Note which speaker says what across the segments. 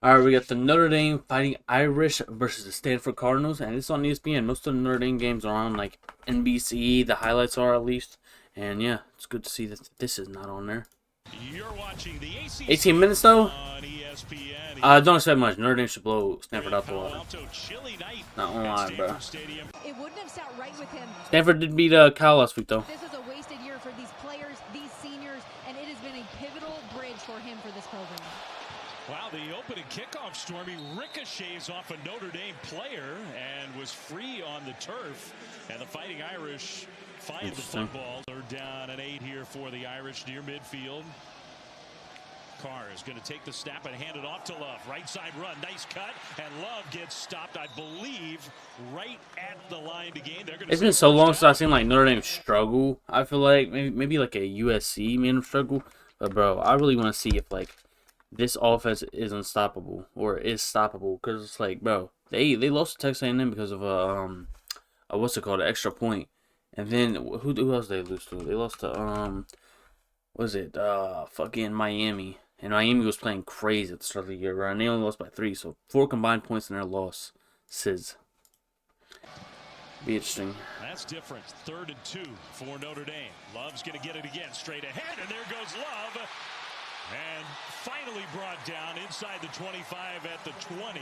Speaker 1: All right, we got the Notre Dame Fighting Irish versus the Stanford Cardinals, and it's on ESPN. Most of the Notre Dame games are on like NBC. The highlights are at least, and yeah, it's good to see that this is not on there.
Speaker 2: You're watching the ACC
Speaker 1: 18 minutes though.
Speaker 2: On ESPN.
Speaker 1: Don't expect much. Notre Dame should blow Stanford out the water. Not gonna lie, bro.
Speaker 3: It wouldn't have sat right with him.
Speaker 1: Stanford did beat Cal last week though.
Speaker 3: This is a wasted year for these players, these seniors, and it has been a pivotal bridge for him for this program.
Speaker 2: Wow, the opening kickoff, Stormy, ricochets off a Notre Dame player and was free on the turf. And the Fighting Irish find the football. They're down an 8 here for the Irish near midfield. Carr is going to take the snap and hand it off to Love. Right side run, nice cut, and Love gets stopped, I believe, right at the line to gain.
Speaker 1: It's been so long since I've seen like Notre Dame struggle. I feel like maybe like a USC made them struggle. But bro, I really want to see if like this offense is unstoppable or is stoppable, because it's like, bro, they lost to Texas A&M because of a what's it called, an extra point. And then who else did they lose to? They lost to what was it, fucking Miami. And Miami was playing crazy at the start of the year, right? And they only lost by 3, so 4 combined points in their loss. Be interesting.
Speaker 2: That's different. 3rd and 2 for Notre Dame. Love's going to get it again, straight ahead, and there goes Love. And finally brought down inside the 25 at the 20.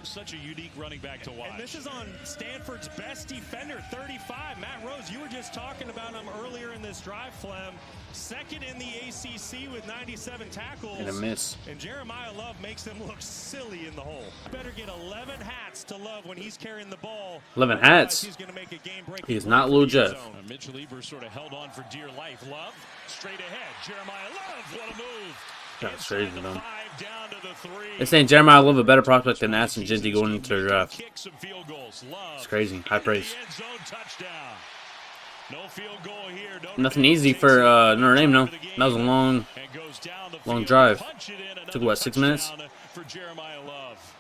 Speaker 2: Such a unique running back to watch.
Speaker 4: And this is on Stanford's best defender, 35. Matt Rose, you were just talking about him earlier in this drive, Flem. 2nd in the ACC with 97 tackles.
Speaker 1: And a miss.
Speaker 4: And Jeremiah Love makes him look silly in the hole. Better get 11 hats to Love when he's carrying the ball.
Speaker 1: 11 hats?
Speaker 4: He's going to make a game-breaking.
Speaker 1: He is not Lil Jeff.
Speaker 2: Mitchell Eber sort of held on for dear life. Love, straight ahead. Jeremiah Love, what a move.
Speaker 1: That's crazy, though.
Speaker 2: Down to the 3.
Speaker 1: They're saying Jeremiah Love a better prospect than Aston Genty going into the draft. It's crazy. High praise.
Speaker 2: No field goal here.
Speaker 1: Nothing easy for Notre Dame, though. That was a long drive. Took, what, 6 minutes?
Speaker 2: For Jeremiah Love.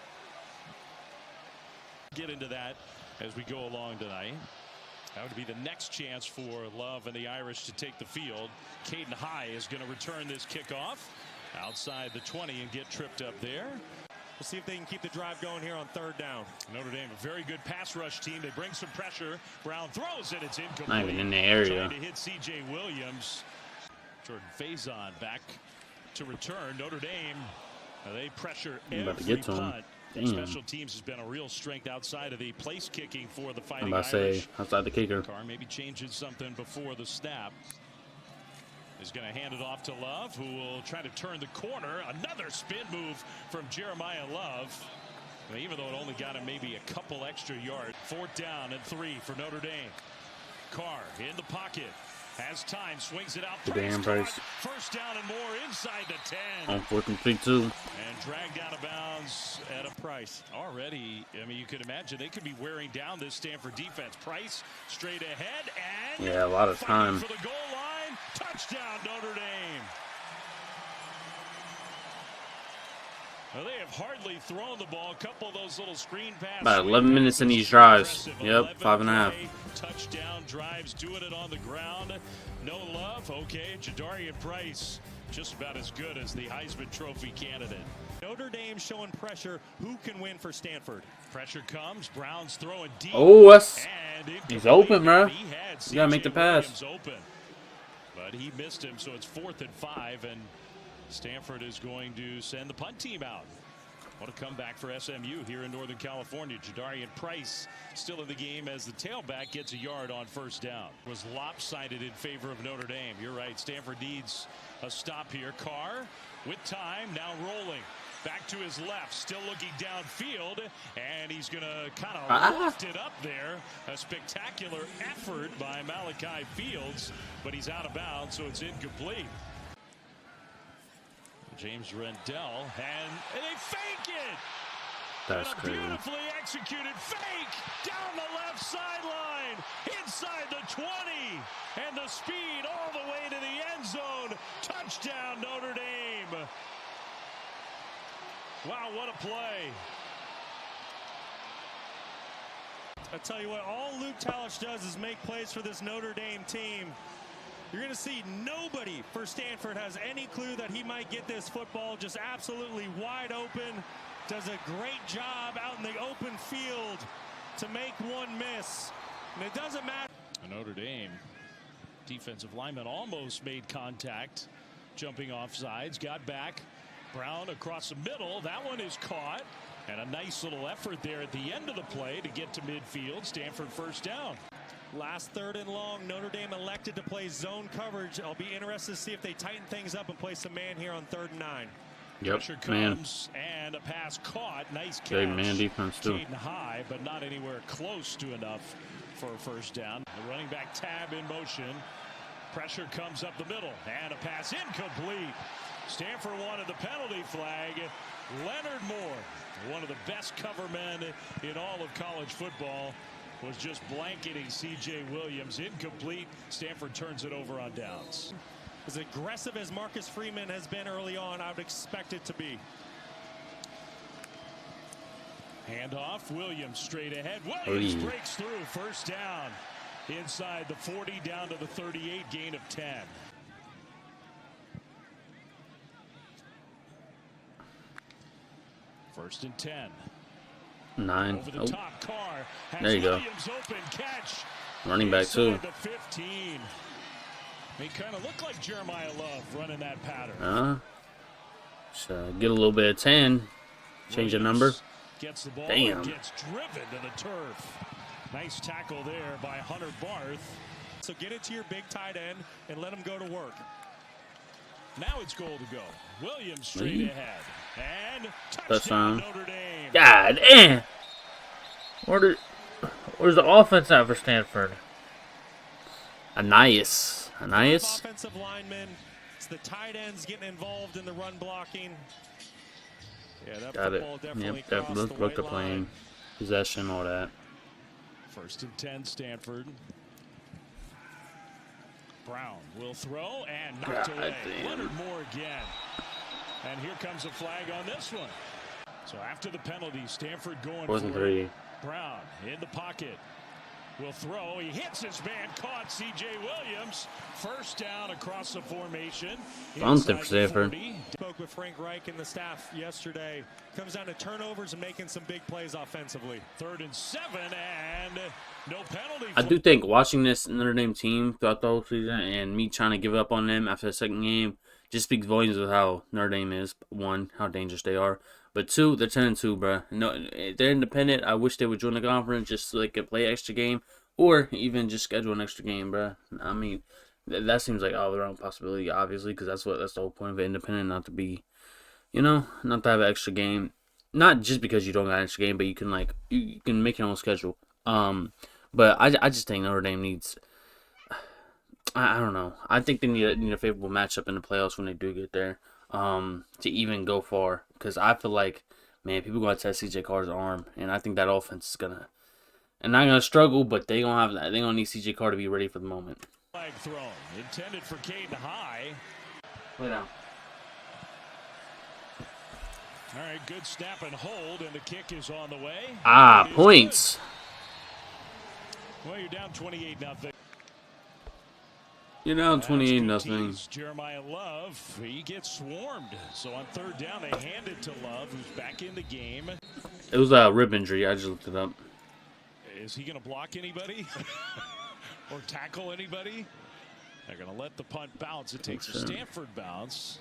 Speaker 2: Get into that as we go along tonight. That would be the next chance for Love and the Irish to take the field. Caden High is going to return this kickoff outside the 20 and get tripped up there.
Speaker 4: We'll see if they can keep the drive going here on 3rd down.
Speaker 2: Notre Dame, a very good pass rush team. They bring some pressure. Brown throws it. It's incomplete.
Speaker 1: Not even in the area.
Speaker 2: Trying to hit C.J. Williams. Jordan Faison back to return. Notre Dame, they pressure every
Speaker 1: about to get to him.
Speaker 2: punt.
Speaker 1: Damn.
Speaker 2: Special teams has been a real strength outside of the place kicking for the Fighting
Speaker 1: I'm about to
Speaker 2: Irish.
Speaker 1: say, outside the kicker.
Speaker 2: Carr maybe changing something before the snap. Is going to hand it off to Love, who will try to turn the corner. Another spin move from Jeremiah Love. Even though it only got him maybe a couple extra yards. 4th down and 3 for Notre Dame. Carr in the pocket. Has time, swings it out.
Speaker 1: Price.
Speaker 2: 1st down and more inside the 10.
Speaker 1: On 4th and 3 too.
Speaker 2: And dragged out of bounds at a Price. Already, I mean, you could imagine they could be wearing down this Stanford defense. Price straight ahead and
Speaker 1: yeah, a lot of time.
Speaker 2: For the goal line. Touchdown, Notre Dame. Well, they have hardly thrown the ball. A couple of those little screen passes.
Speaker 1: About 11 minutes in these drives. Yep, 5.5.
Speaker 2: Touchdown drives, doing it on the ground. No Love. Okay, Jadarian Price, just about as good as the Heisman Trophy candidate.
Speaker 4: Notre Dame showing pressure. Who can win for Stanford?
Speaker 2: Pressure comes. Brown's throwing deep.
Speaker 1: Oh, he's open, bro. You gotta make the pass.
Speaker 2: Open, but he missed him, so it's 4th and 5, and Stanford is going to send the punt team out. What a comeback for SMU here in Northern California. Jadarian Price still in the game as the tailback gets a yard on 1st down. Was lopsided in favor of Notre Dame. You're right. Stanford needs a stop here. Carr with time, now rolling. Back to his left, still looking downfield, and he's going to kind of lift it up there. A spectacular effort by Malachi Fields, but he's out of bounds, so it's incomplete. James Rendell, and they fake it!
Speaker 1: That's
Speaker 2: and a
Speaker 1: crazy.
Speaker 2: beautifully executed fake down the left sideline, inside the 20, and the speed all the way to the end zone. Touchdown, Notre Dame. Wow, what a play.
Speaker 4: I tell you what, all Luke Talich does is make plays for this Notre Dame team. You're going to see nobody for Stanford has any clue that he might get this football just absolutely wide open. Does a great job out in the open field to make one miss. And it doesn't matter.
Speaker 2: Notre Dame defensive lineman almost made contact. Jumping off sides, got back. Brown across the middle. That one is caught. And a nice little effort there at the end of the play to get to midfield. Stanford first down.
Speaker 4: Last 3rd and long, Notre Dame elected to play zone coverage. I'll be interested to see if they tighten things up and play some man here on 3rd and 9.
Speaker 1: Yep,
Speaker 2: Pressure
Speaker 1: man.
Speaker 2: comes and a pass caught. Nice catch.
Speaker 1: Big man defense too.
Speaker 2: Caden high, but not anywhere close to enough for a first down. The running back tab in motion. Pressure comes up the middle and a pass incomplete. Stanford wanted the penalty flag. Leonard Moore, one of the best cover men in all of college football, was just blanketing C.J. Williams. Incomplete. Stanford turns it over on downs.
Speaker 4: As aggressive as Marcus Freeman has been early on, I would expect it to be.
Speaker 2: Handoff. Williams straight ahead. Williams breaks through. First down. Inside the 40, down to the 38, gain of 10. First and 10.
Speaker 1: 9.
Speaker 2: Over the top, Carr has
Speaker 1: there you go.
Speaker 2: Williams open catch.
Speaker 1: Running back too.
Speaker 2: The 15. They kind of look like Jeremiah Love running that pattern.
Speaker 1: So get a little bit of 10. Change the number.
Speaker 2: Gets the ball.
Speaker 1: Damn.
Speaker 2: Gets driven to the turf. Nice tackle there by Hunter Barth.
Speaker 4: So get it to your big tight end and let him go to work.
Speaker 2: Now it's goal to go. Williams straight ahead. And
Speaker 1: touchdown.
Speaker 2: Notre Dame.
Speaker 1: God damn. Where's the offense at for Stanford? Anais.
Speaker 4: Offensive linemen. It's the tight ends getting involved in the run blocking. Yeah, that
Speaker 1: Got it.
Speaker 4: football definitely
Speaker 1: Yep, that
Speaker 4: crossed
Speaker 1: looked
Speaker 4: the
Speaker 1: like the
Speaker 4: white
Speaker 1: plane.
Speaker 4: line.
Speaker 1: Possession, all that.
Speaker 2: First and 10, Stanford. Brown will throw and knocked away.
Speaker 1: Damn.
Speaker 2: Leonard Moore again. And here comes a flag on this one. So after the penalty, Stanford going for
Speaker 1: 4-3.
Speaker 2: Brown in the pocket. Will throw. He hits his man. Caught C.J. Williams. First down across the formation.
Speaker 1: Something for Stanford.
Speaker 4: Spoke with Frank Reich and the staff yesterday. Comes down to turnovers and making some big plays offensively.
Speaker 2: 3rd and 7 and no penalty.
Speaker 1: I do think watching this Notre Dame team throughout the whole season and me trying to give up on them after the second game just speaks volumes of how Notre Dame is. 1, how dangerous they are. But 2, they're 10-2, bro. No, they're independent. I wish they would join the conference just so they could play an extra game or even just schedule an extra game, bro. I mean, that seems like all around possibility, obviously, because that's the whole point of it. Independent, not to be, not to have an extra game. Not just because you don't got an extra game, but you can you can make your own schedule. But I just think Notre Dame needs. I don't know. I think they need a favorable matchup in the playoffs when they do get there. To even go far, because I feel like, man, people gonna test C.J. Carr's arm, and I think that offense is gonna, and not gonna struggle, but they gonna need C.J. Carr to be ready for the moment.
Speaker 2: Flag thrown, intended for Caden High.
Speaker 1: Play down.
Speaker 2: All right, good snap and hold, and the kick is on the way.
Speaker 1: Points.
Speaker 2: Good. Well, you're down 28-0.
Speaker 1: You're down 28-0.
Speaker 2: Jeremiah Love, he gets swarmed. So on 3rd down, they hand it to Love, who's back in the game.
Speaker 1: It was a rib injury. I just looked it up.
Speaker 2: Is he going to block anybody or tackle anybody? They're going to let the punt bounce. It takes a Stanford bounce,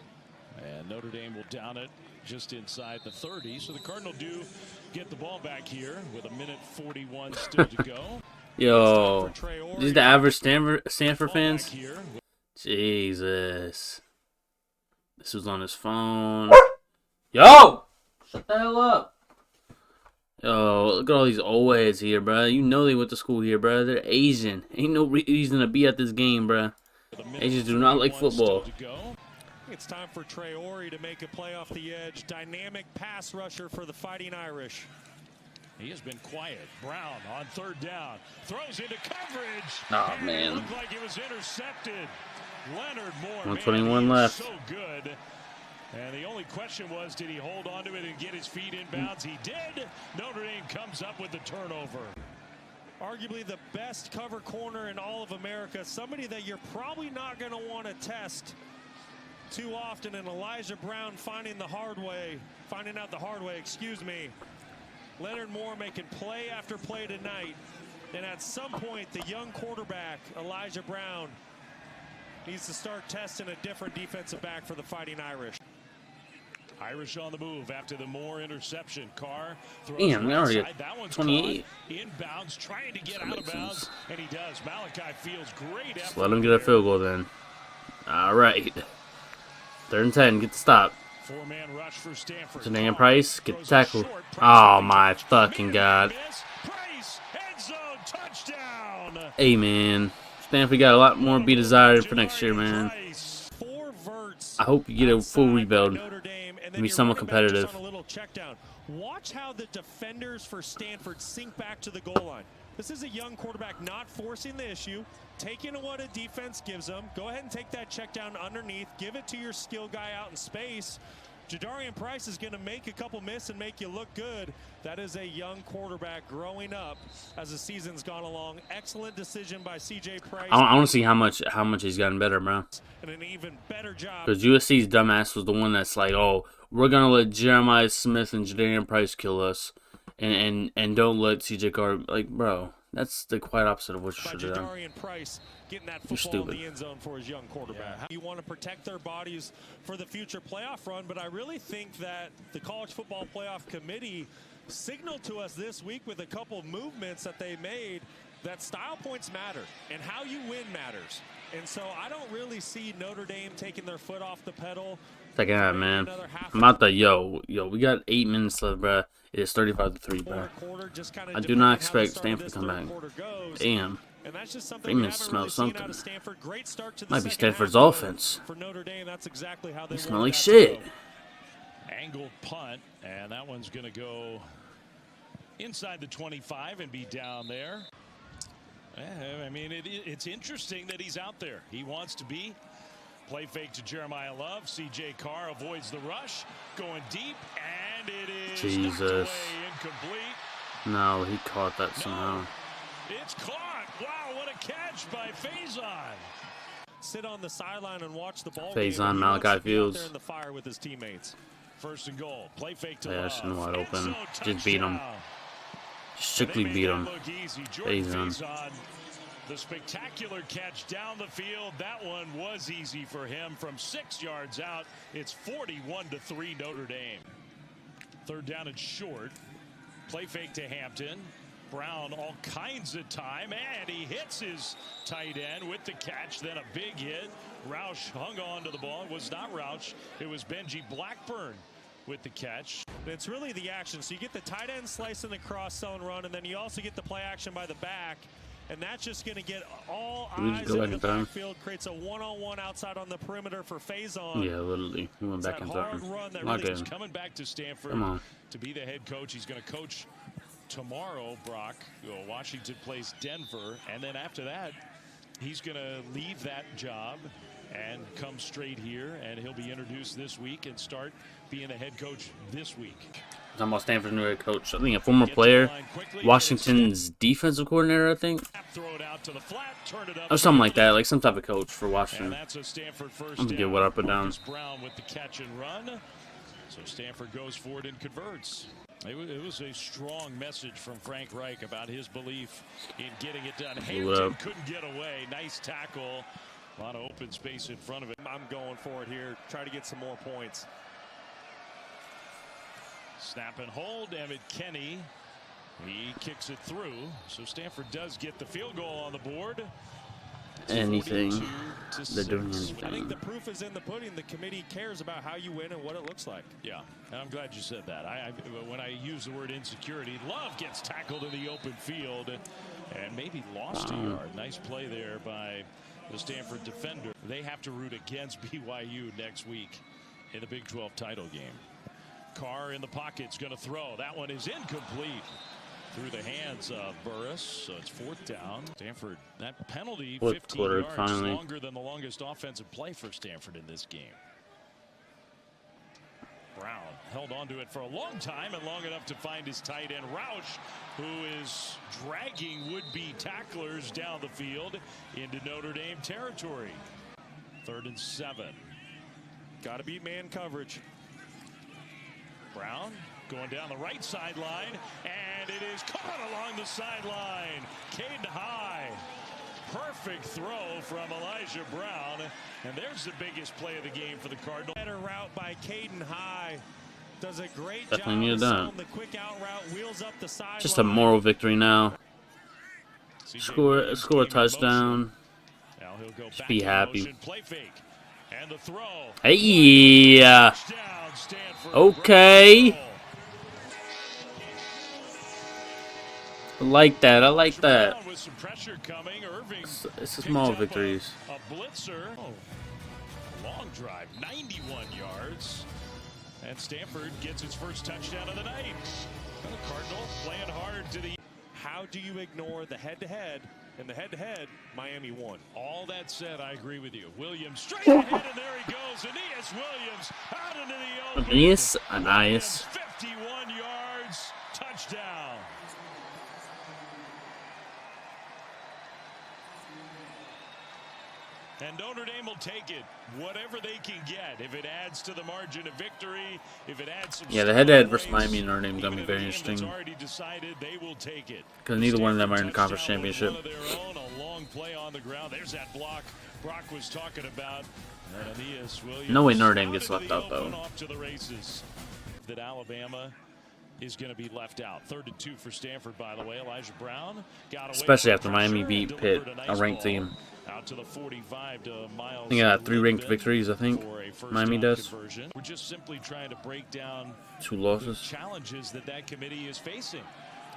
Speaker 2: and Notre Dame will down it just inside the 30. So the Cardinal do get the ball back here with 1:41 still to go.
Speaker 1: Yo, these the average Stanford fans? Jesus. This was on his phone. Yo! Shut the hell up. Yo, look at all these old heads here, bro. You know they went to school here, bro. They're Asian. Ain't no reason to be at this game, bro. Asians do not like football.
Speaker 4: It's time for Traore to make a play off the edge. Dynamic pass rusher for the Fighting Irish.
Speaker 2: He has been quiet. Brown on 3rd down. Throws into coverage.
Speaker 1: Oh, man.
Speaker 2: It looked like it was intercepted. Leonard Moore.
Speaker 1: 121 left.
Speaker 2: So good. And the only question was, did he hold on to it and get his feet in bounds? He did. Notre Dame comes up with the turnover.
Speaker 4: arguably the best cover corner in all of America. Somebody that you're probably not going to want to test too often. And Elijah Brown finding out the hard way, excuse me. Leonard Moore making play after play tonight. And at some point, the young quarterback, Elijah Brown, needs to start testing a different defensive back for the Fighting Irish.
Speaker 2: Irish on the move after the Moore interception. Carr throws
Speaker 1: Damn, we already
Speaker 2: right. That one's
Speaker 1: 28.
Speaker 2: Inbounds, trying to get out of bounds, and he does. Malachi Fields, great effort.
Speaker 1: Let him get a field goal then. All right. 3rd and 10. Get the stop.
Speaker 2: Four-man rush for Stanford.
Speaker 1: Janae Price, get the tackle. Oh my fucking god.
Speaker 2: Price, end zone, touchdown.
Speaker 1: Hey man, Stanford got a lot more to be desired for next year, man. I hope you get a full rebuild and be somewhat competitive.
Speaker 4: Watch how the defenders for Stanford sink back to the goal line. This is a young quarterback not forcing the issue, taking what a defense gives them. Go ahead and take that check down underneath. Give it to your skill guy out in space. Jadarian Price is going to make a couple miss and make you look good. That is a young quarterback growing up as the season's gone along. Excellent decision by C.J. Price.
Speaker 1: I want to see how much he's gotten better, bro.
Speaker 4: And an even better job.
Speaker 1: Because USC's dumbass was the one that's like, oh, we're going to let Jeremiah Smith and Jadarian Price kill us. And don't let C.J. Carr, like, bro, that's the quite opposite of what you should have done.
Speaker 4: Price getting that football in the end zone for his young quarterback. Yeah. You want to protect their bodies for the future playoff run, but I really think that the College Football Playoff Committee signaled to us this week with a couple of movements that they made that style points matter and how you win matters. And so I don't really see Notre Dame taking their foot off the pedal.
Speaker 1: Second half, man. I'm out there, yo, we got 8 minutes left, bro. It is 35-3, bro. I do not expect Stanford to come back. Damn. 3 minutes smells something. Might be Stanford's offense. They smell like shit.
Speaker 2: Angled punt, and that one's going to go inside the 25 and be down there. I mean, it's interesting that he's out there. He wants to be. Play fake to Jeremiah Love. C.J. Carr avoids the rush. Going deep, and it is
Speaker 1: Jesus.
Speaker 2: Away, incomplete.
Speaker 1: No, he caught that somehow.
Speaker 2: It's caught. Wow, what a catch by Faison.
Speaker 4: Sit on the sideline and watch the ball.
Speaker 1: Faison, Malachi Fields.
Speaker 4: In the fire with his teammates.
Speaker 2: First and goal. Play fake to
Speaker 1: Love.
Speaker 2: Love.
Speaker 1: Wide open. Just beat him. Strictly beat him. Faison.
Speaker 2: The spectacular catch down the field. That one was easy for him from 6 yards out. It's 41-3 Notre Dame. 3rd down and short. Play fake to Hampton. Brown all kinds of time, and he hits his tight end with the catch. Then a big hit. Roush hung on to the ball. It was not Roush. It was Benji Blackburn with the catch.
Speaker 4: It's really the action. So you get the tight end slice in the cross zone run, and then you also get the play action by the back. And that's just going to get all eyes in the backfield, creates a one-on-one outside on the perimeter for Faison.
Speaker 1: Yeah, literally. He went back and
Speaker 2: hard run that really is coming back to Stanford to be the head coach. He's going to coach tomorrow, Brock. Washington plays Denver. And then after that, he's going to leave that job and come straight here. And he'll be introduced this week and start being the head coach this week.
Speaker 1: Talking about Stanford's new head coach. I think a former player, Washington's defensive coordinator, I think. Or something like that, like some type of coach for Washington. I'm going to get what up and down.
Speaker 2: Brown with the catch and run. So Stanford goes for it and converts. It was a strong message from Frank Reich about his belief in getting it done. Hampton couldn't get away. Nice tackle. A lot of open space in front of it.
Speaker 4: I'm going for it here. Try to get some more points.
Speaker 2: Snap and hold. Emmett Kenny. He kicks it through. So Stanford does get the field goal on the board.
Speaker 1: Anything. They're doing anything.
Speaker 4: I think the proof is in the pudding. The committee cares about how you win and what it looks like.
Speaker 2: Yeah, and I'm glad you said that. When I use the word insecurity, Love gets tackled in the open field and maybe lost a yard. Nice play there by the Stanford defender. They have to root against BYU next week in the Big 12 title game. Carr in the pocket's going to throw. That one is incomplete through the hands of Burris. So it's 4th down. Stanford, that penalty, 15 yards, finally longer than the longest offensive play for Stanford in this game. Brown held on to it for a long time and long enough to find his tight end Roush, who is dragging would-be tacklers down the field into Notre Dame territory. 3rd and 7.
Speaker 4: Got to beat man coverage.
Speaker 2: Brown going down the right sideline, and it is caught along the sideline. Caden High. Perfect throw from Elijah Brown, and there's the biggest play of the game for the Cardinal.
Speaker 4: Better route by Caden High. Does a great
Speaker 1: Definitely
Speaker 4: job
Speaker 1: need
Speaker 4: of
Speaker 1: that.
Speaker 4: selling the quick out route, wheels up the sideline.
Speaker 1: Just a moral victory now. Score a touchdown.
Speaker 2: Now he'll go
Speaker 1: Just
Speaker 2: back
Speaker 1: be
Speaker 2: in
Speaker 1: happy.
Speaker 2: motion, play fake, and the throw.
Speaker 1: Hey,
Speaker 2: Touchdown, Stanford.
Speaker 1: okay. I like that. I like that.
Speaker 2: Brown with some pressure coming. Irving
Speaker 1: It's the small
Speaker 2: picked up
Speaker 1: victories.
Speaker 2: A blitzer. Long drive, 91 yards. And Stanford gets its first touchdown of the night. And the Cardinal playing hard to the...
Speaker 4: How do you ignore the head-to-head? In the head-to-head, Miami won.
Speaker 2: All that said, I agree with you. Williams straight ahead, and there he goes. Aeneas Williams out into the open.
Speaker 1: Aeneas,
Speaker 2: Williams, 51 yards, touchdown. And Notre Dame will take it, whatever they can get. If it adds to the margin of victory, if it adds some...
Speaker 1: Yeah, the head-to-head versus Miami and Notre Dame is going to be very interesting.
Speaker 2: Already decided, they will take it.
Speaker 1: Because neither one of them are in the conference
Speaker 2: Touchdown was
Speaker 1: championship.
Speaker 2: one of their own, a long play on the ground. There's that block Brock was talking about. And Aeneas Williams
Speaker 1: No way Notre Dame gets
Speaker 2: out into
Speaker 1: left
Speaker 2: the
Speaker 1: out,
Speaker 2: open,
Speaker 1: though.
Speaker 2: off to the races. That Alabama is going to be left out. 3rd and 2 for Stanford, by the way. Elijah Brown got away
Speaker 1: Especially
Speaker 2: from
Speaker 1: after Miami
Speaker 2: pressure
Speaker 1: beat
Speaker 2: and
Speaker 1: Pitt,
Speaker 2: delivered
Speaker 1: a
Speaker 2: nice
Speaker 1: ranked
Speaker 2: ball
Speaker 1: team.
Speaker 2: out to the 45 to Miles.
Speaker 1: I think I got 3 ranked
Speaker 2: Lipman
Speaker 1: victories, I think.
Speaker 2: for a first
Speaker 1: Miami
Speaker 2: down
Speaker 1: does.
Speaker 2: conversion. We're just simply trying to break down
Speaker 1: 2
Speaker 2: the
Speaker 1: losses.
Speaker 2: challenges that committee is facing.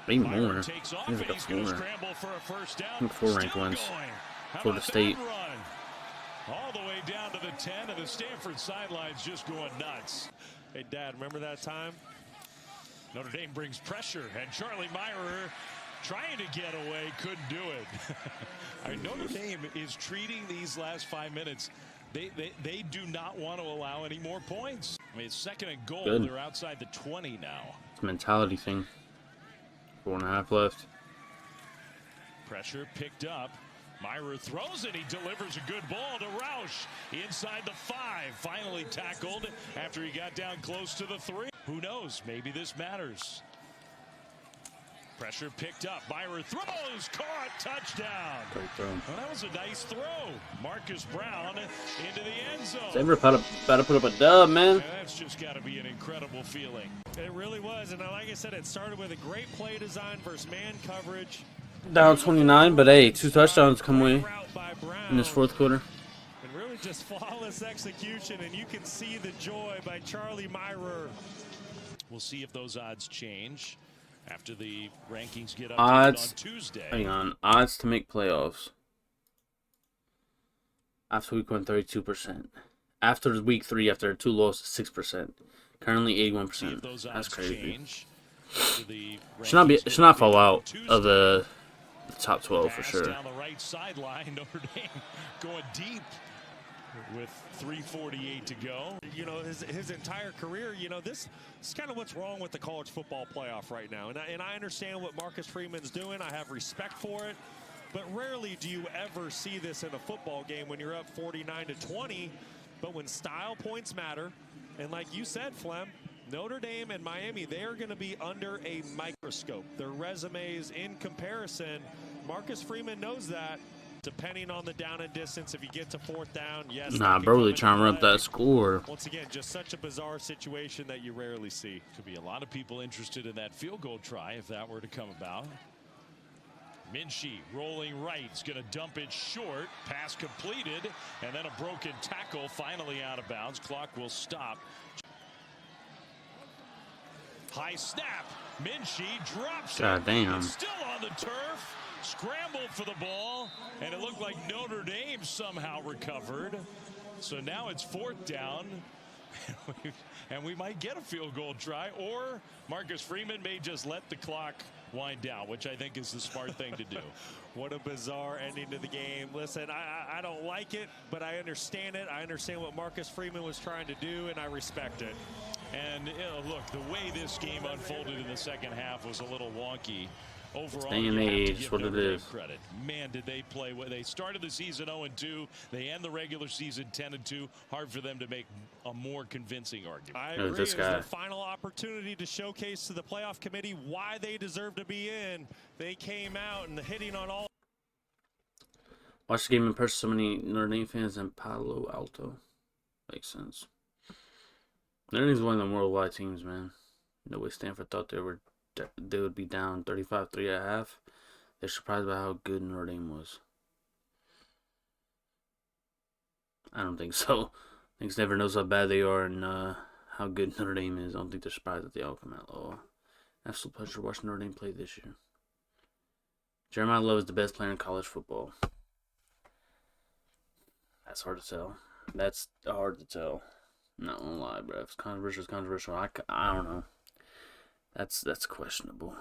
Speaker 1: Maybe more.
Speaker 2: Myron
Speaker 1: I
Speaker 2: takes off,
Speaker 1: think
Speaker 2: and
Speaker 1: I
Speaker 2: he's
Speaker 1: got
Speaker 2: gonna
Speaker 1: 4.
Speaker 2: scramble for a first down.
Speaker 1: I think 4 ranked
Speaker 2: Still
Speaker 1: ones.
Speaker 2: going. How
Speaker 1: Florida
Speaker 2: about
Speaker 1: State.
Speaker 2: that run? All the way down to the 10, and the Stanford sidelines just going nuts.
Speaker 4: Hey, Dad, remember that time?
Speaker 2: Notre Dame brings pressure, and Charlie Myrer trying to get away, couldn't do it. I mean, Notre Dame is treating these last 5 minutes. They do not want to allow any more points. I mean, it's 2nd and goal.
Speaker 1: Good.
Speaker 2: They're outside the 20 now.
Speaker 1: It's a mentality thing. 4.5 left.
Speaker 2: Pressure picked up. Myrer throws it. He delivers a good ball to Roush inside the 5. Finally tackled after he got down close to the 3. Who knows? Maybe this matters. Pressure picked up. Myrer throws. Caught. Touchdown.
Speaker 1: Great throw.
Speaker 2: Well, that was a nice throw. Marcus Brown into the end zone.
Speaker 1: Denver about to put up a dub, man.
Speaker 2: And that's just got to be an incredible feeling.
Speaker 4: It really was. And like I said, it started with a great play design versus man coverage.
Speaker 1: Down 29, but hey, 2 touchdowns come away
Speaker 4: Route by Brown.
Speaker 1: in this 4th quarter.
Speaker 4: And really just flawless execution, and you can see the joy by Charlie Myrer.
Speaker 2: We'll see if those odds change after the rankings get updated
Speaker 1: Odds.
Speaker 2: on Tuesday.
Speaker 1: Hang on. Odds to make playoffs. After week 1, 32%. After week 3, after 2 losses, 6%. Currently
Speaker 2: See
Speaker 1: 81%.
Speaker 2: if those
Speaker 1: That's
Speaker 2: odds
Speaker 1: crazy.
Speaker 2: change after the
Speaker 1: Should not fall
Speaker 2: rankings
Speaker 1: out
Speaker 2: get updated
Speaker 1: of
Speaker 2: on
Speaker 1: the top 12 for
Speaker 2: Pass
Speaker 1: sure.
Speaker 2: down the right sideline. Notre Dame going deep with 3:48 to go.
Speaker 4: You know, his entire career, you know, this is kind of what's wrong with the college football playoff right now. And I understand what Marcus Freeman's doing. I have respect for it. But rarely do you ever see this in a football game when you're up 49-20. But when style points matter, and like you said, Flem, Notre Dame and Miami, they are going to be under a microscope. Their resumes in comparison, Marcus Freeman knows that. Depending on the down and distance, if you get to 4th down, yes.
Speaker 1: Nah, bro, really trying to run up that score.
Speaker 4: Once again, just such a bizarre situation that you rarely see.
Speaker 2: Could be a lot of people interested in that field goal try if that were to come about. Minchie rolling right. He's going to dump it short. Pass completed. And then a broken tackle finally out of bounds. Clock will stop. High snap. Minchie drops
Speaker 1: God
Speaker 2: it.
Speaker 1: damn.
Speaker 2: It's still on the turf. Scrambled for the ball. And it looked like Notre Dame somehow recovered. So now it's 4th down. And we might get a field goal try. Or Marcus Freeman may just let the clock wind down, which I think is the smart thing to do.
Speaker 4: What a bizarre ending to the game. Listen, I don't like it, but I understand it. I understand what Marcus Freeman was trying to do, and I respect it.
Speaker 2: And look, the way this game unfolded in the second half was a little wonky. Overall,
Speaker 1: Day and
Speaker 2: you have to
Speaker 1: age,
Speaker 2: give
Speaker 1: what it
Speaker 2: Notre Dame
Speaker 1: is.
Speaker 2: credit. Man, did they play well. They started the season 0-2. They end the regular season 10-2. Hard for them to make a more convincing argument.
Speaker 4: I
Speaker 1: Who's
Speaker 4: agree.
Speaker 1: this
Speaker 4: It was
Speaker 1: guy?
Speaker 4: their final opportunity to showcase to the playoff committee why they deserve to be in. They came out and hitting on all.
Speaker 1: Watched the game in person. So many Notre Dame fans in Palo Alto. Makes sense. Notre Dame's one of the worldwide teams, man. No way Stanford thought they would be down 35-3 at half. They're surprised by how good Notre Dame was. I don't think so. I think Stanford knows how bad they are and how good Notre Dame is. I don't think they're surprised that they all come out low. Absolute pleasure watching Notre Dame play this year. Jeremiah Love is the best player in college football. That's hard to tell. That's hard to tell. Not gonna lie, bro. If it's controversial, it's controversial. I don't know. That's questionable.